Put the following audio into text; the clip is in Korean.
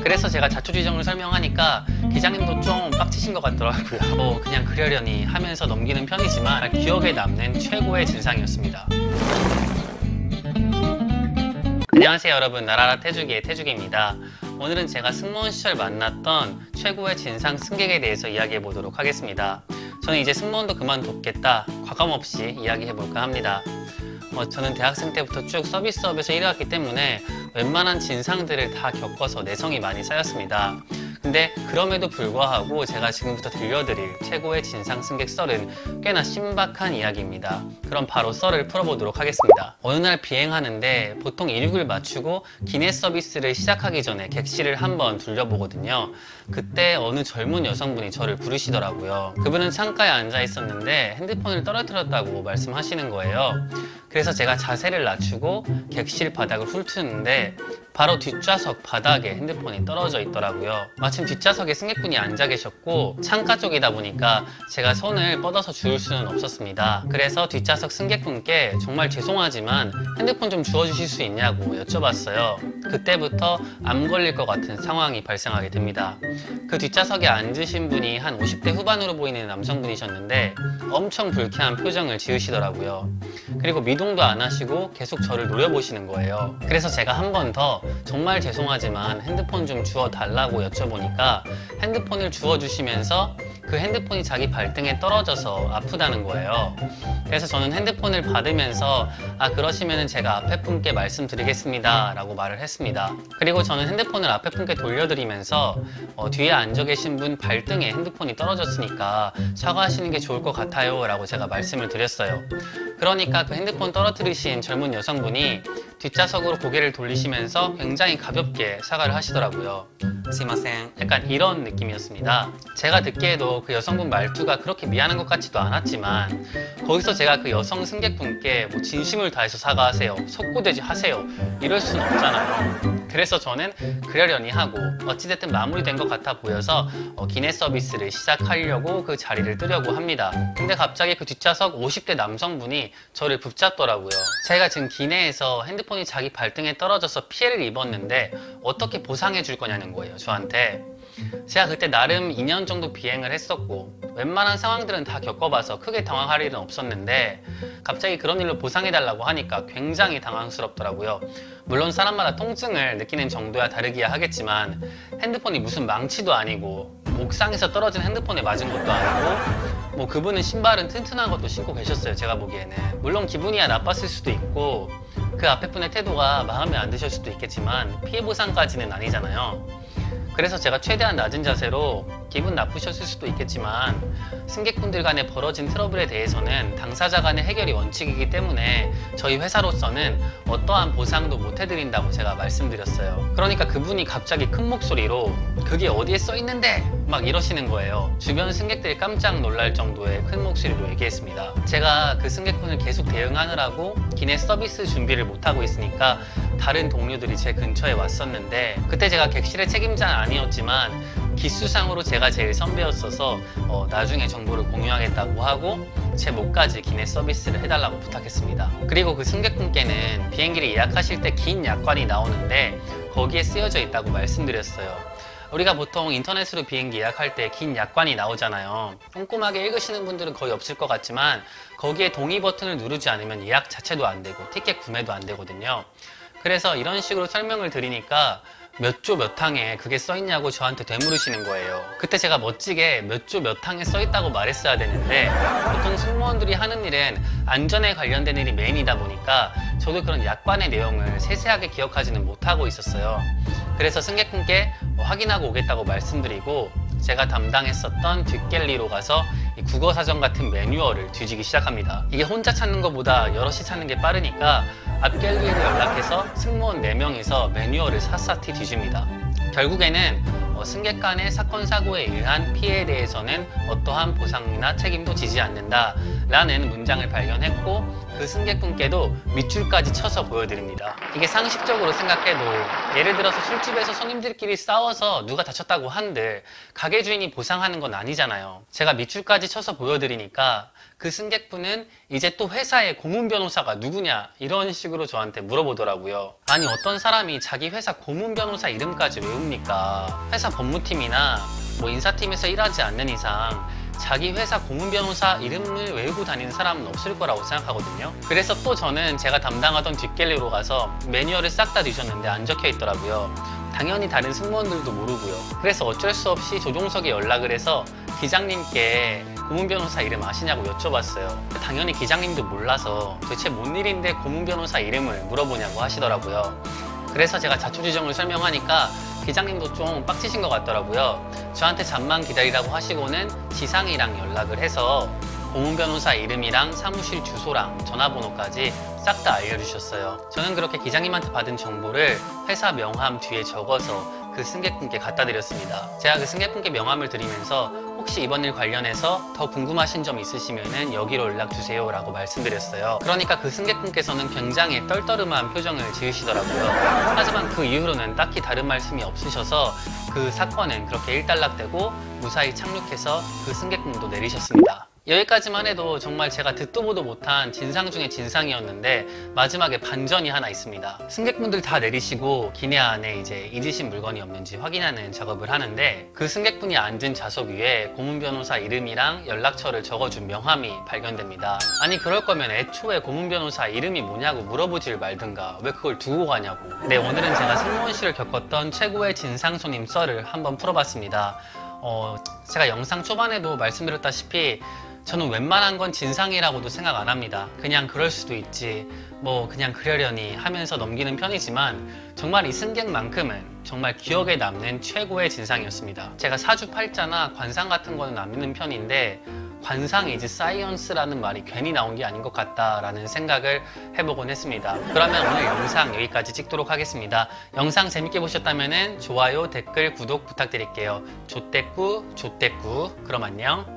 그래서 제가 자초지종을 설명하니까 기장님도 좀 빡치신 것 같더라고요. 그냥 그러려니 하면서 넘기는 편이지만 기억에 남는 최고의 진상이었습니다. 안녕하세요 여러분, 나라라 태주기의 태주기입니다. 오늘은 제가 승무원 시절 만났던 최고의 진상 승객에 대해서 이야기해 보도록 하겠습니다. 저는 이제 승무원도 그만뒀겠다, 과감없이 이야기해 볼까 합니다. 저는 대학생 때부터 쭉 서비스업에서 일해왔기 때문에 웬만한 진상들을 다 겪어서 내성이 많이 쌓였습니다. 근데 그럼에도 불구하고 제가 지금부터 들려드릴 최고의 진상 승객 썰은 꽤나 신박한 이야기입니다. 그럼 바로 썰을 풀어보도록 하겠습니다. 어느 날 비행하는데 보통 이륙을 마치고 기내 서비스를 시작하기 전에 객실을 한번 둘러보거든요. 그때 어느 젊은 여성분이 저를 부르시더라고요. 그분은 창가에 앉아 있었는데 핸드폰을 떨어뜨렸다고 말씀하시는 거예요. 그래서 제가 자세를 낮추고 객실 바닥을 훑는데 바로 뒷좌석 바닥에 핸드폰이 떨어져 있더라고요. 마침 뒷좌석에 승객분이 앉아 계셨고 창가 쪽이다 보니까 제가 손을 뻗어서 주울 수는 없었습니다. 그래서 뒷좌석 승객분께 정말 죄송하지만 핸드폰 좀 주워주실 수 있냐고 여쭤봤어요. 그때부터 암 걸릴 것 같은 상황이 발생하게 됩니다. 그 뒷좌석에 앉으신 분이 한 50대 후반으로 보이는 남성분이셨는데 엄청 불쾌한 표정을 지으시더라고요. 그리고 미동도 안 하시고 계속 저를 노려보시는 거예요. 그래서 제가 한 번 더 정말 죄송하지만 핸드폰 좀 주워달라고 여쭤보니까 핸드폰을 주워주시면서 그 핸드폰이 자기 발등에 떨어져서 아프다는 거예요. 그래서 저는 핸드폰을 받으면서 그러시면 제가 앞에 분께 말씀드리겠습니다 라고 말을 했습니다. 그리고 저는 핸드폰을 앞에 분께 돌려드리면서 뒤에 앉아 계신 분 발등에 핸드폰이 떨어졌으니까 사과하시는 게 좋을 것 같아요 라고 제가 말씀을 드렸어요. 그러니까 그 핸드폰 떨어뜨리신 젊은 여성분이 뒷좌석으로 고개를 돌리시면서 굉장히 가볍게 사과를 하시더라고요. 스미마셍, 약간 이런 느낌이었습니다. 제가 듣기에도 그 여성분 말투가 그렇게 미안한 것 같지도 않았지만 거기서 제가 그 여성 승객분께 진심을 다해서 사과하세요, 속고되지 하세요 이럴 수는 없잖아요. 그래서 저는 그러려니 하고 어찌됐든 마무리된 것 같아 보여서 기내 서비스를 시작하려고 그 자리를 뜨려고 합니다. 근데 갑자기 그 뒷좌석 50대 남성분이 저를 붙잡더라고요. 제가 지금 기내에서 핸드폰이 자기 발등에 떨어져서 피해를 입었는데 어떻게 보상해 줄 거냐는 거예요, 저한테. 제가 그때 나름 2년 정도 비행을 했었고 웬만한 상황들은 다 겪어봐서 크게 당황할 일은 없었는데 갑자기 그런 일로 보상해달라고 하니까 굉장히 당황스럽더라고요. 물론 사람마다 통증을 느끼는 정도야 다르기야 하겠지만 핸드폰이 무슨 망치도 아니고 옥상에서 떨어진 핸드폰에 맞은 것도 아니고 그분은 신발은 튼튼한 것도 신고 계셨어요. 제가 보기에는 물론 기분이야 나빴을 수도 있고 그 앞에 분의 태도가 마음에 안 드실 수도 있겠지만 피해 보상까지는 아니잖아요. 그래서 제가 최대한 낮은 자세로 기분 나쁘셨을 수도 있겠지만 승객분들 간에 벌어진 트러블에 대해서는 당사자 간의 해결이 원칙이기 때문에 저희 회사로서는 어떠한 보상도 못 해드린다고 제가 말씀드렸어요. 그러니까 그분이 갑자기 큰 목소리로 그게 어디에 써 있는데? 막 이러시는 거예요. 주변 승객들이 깜짝 놀랄 정도의 큰 목소리로 얘기했습니다. 제가 그 승객분을 계속 대응하느라고 기내 서비스 준비를 못하고 있으니까 다른 동료들이 제 근처에 왔었는데 그때 제가 객실의 책임자는 아니었지만 기수상으로 제가 제일 선배였어서 나중에 정보를 공유하겠다고 하고 제 목까지 기내 서비스를 해달라고 부탁했습니다. 그리고 그 승객분께는 비행기를 예약하실 때 긴 약관이 나오는데 거기에 쓰여져 있다고 말씀드렸어요. 우리가 보통 인터넷으로 비행기 예약할 때 긴 약관이 나오잖아요. 꼼꼼하게 읽으시는 분들은 거의 없을 것 같지만 거기에 동의 버튼을 누르지 않으면 예약 자체도 안 되고 티켓 구매도 안 되거든요. 그래서 이런 식으로 설명을 드리니까 몇 조 몇 항에 그게 써있냐고 저한테 되물으시는 거예요. 그때 제가 멋지게 몇 조 몇 항에 써있다고 말했어야 되는데 보통 승무원들이 하는 일은 안전에 관련된 일이 메인이다 보니까 저도 그런 약관의 내용을 세세하게 기억하지는 못하고 있었어요. 그래서 승객분께 확인하고 오겠다고 말씀드리고 제가 담당했었던 뒷갤리로 가서 이 국어사전 같은 매뉴얼을 뒤지기 시작합니다. 이게 혼자 찾는 것보다 여럿이 찾는 게 빠르니까 앞갤리로 연락해서 승무원 4명이서 매뉴얼을 샅샅이 뒤집니다. 결국에는 승객 간의 사건 사고에 의한 피해에 대해서는 어떠한 보상이나 책임도 지지 않는다 라는 문장을 발견했고 그 승객분께도 밑줄까지 쳐서 보여드립니다. 이게 상식적으로 생각해도 예를 들어서 술집에서 손님들끼리 싸워서 누가 다쳤다고 한들 가게 주인이 보상하는 건 아니잖아요. 제가 밑줄까지 쳐서 보여드리니까 그 승객분은 이제 또 회사의 고문 변호사가 누구냐 이런 식으로 저한테 물어보더라고요. 아니 어떤 사람이 자기 회사 고문 변호사 이름까지 외웁니까? 회사 법무팀이나 뭐 인사팀에서 일하지 않는 이상 자기 회사 고문 변호사 이름을 외우고 다니는 사람은 없을 거라고 생각하거든요. 그래서 또 저는 제가 담당하던 뒷갤리로 가서 매뉴얼을 싹 다 뒤졌는데 안 적혀 있더라고요. 당연히 다른 승무원들도 모르고요. 그래서 어쩔 수 없이 조종석에 연락을 해서 기장님께 고문 변호사 이름 아시냐고 여쭤봤어요. 당연히 기장님도 몰라서 도대체 뭔 일인데 고문 변호사 이름을 물어보냐고 하시더라고요. 그래서 제가 자초지종을 설명하니까 기장님도 좀 빡치신 것 같더라고요. 저한테 잠만 기다리라고 하시고는 지상이랑 연락을 해서 고문 변호사 이름이랑 사무실 주소랑 전화번호까지 싹 다 알려주셨어요. 저는 그렇게 기장님한테 받은 정보를 회사 명함 뒤에 적어서 그 승객분께 갖다 드렸습니다. 제가 그 승객분께 명함을 드리면서 혹시 이번 일 관련해서 더 궁금하신 점 있으시면은 여기로 연락 주세요 라고 말씀드렸어요. 그러니까 그 승객분께서는 굉장히 떨떠름한 표정을 지으시더라고요. 하지만 그 이후로는 딱히 다른 말씀이 없으셔서 그 사건은 그렇게 일단락되고 무사히 착륙해서 그 승객분도 내리셨습니다. 여기까지만 해도 정말 제가 듣도 보도 못한 진상 중에 진상이었는데 마지막에 반전이 하나 있습니다. 승객분들 다 내리시고 기내 안에 이제 잊으신 물건이 없는지 확인하는 작업을 하는데 그 승객분이 앉은 좌석 위에 고문 변호사 이름이랑 연락처를 적어준 명함이 발견됩니다. 아니 그럴 거면 애초에 고문 변호사 이름이 뭐냐고 물어보질 말든가 왜 그걸 두고 가냐고. 네, 오늘은 제가 승무원실을 겪었던 최고의 진상 손님 썰을 한번 풀어봤습니다. 제가 영상 초반에도 말씀드렸다시피 저는 웬만한 건 진상이라고도 생각 안 합니다. 그냥 그럴 수도 있지, 뭐 그냥 그러려니 하면서 넘기는 편이지만 정말 이 승객만큼은 정말 기억에 남는 최고의 진상이었습니다. 제가 사주팔자나 관상 같은 거는 안 믿는 편인데 관상 이즈 사이언스라는 말이 괜히 나온 게 아닌 것 같다라는 생각을 해보곤 했습니다. 그러면 오늘 영상 여기까지 찍도록 하겠습니다. 영상 재밌게 보셨다면 좋아요, 댓글, 구독 부탁드릴게요. 조떼꾸 조떼꾸. 그럼 안녕.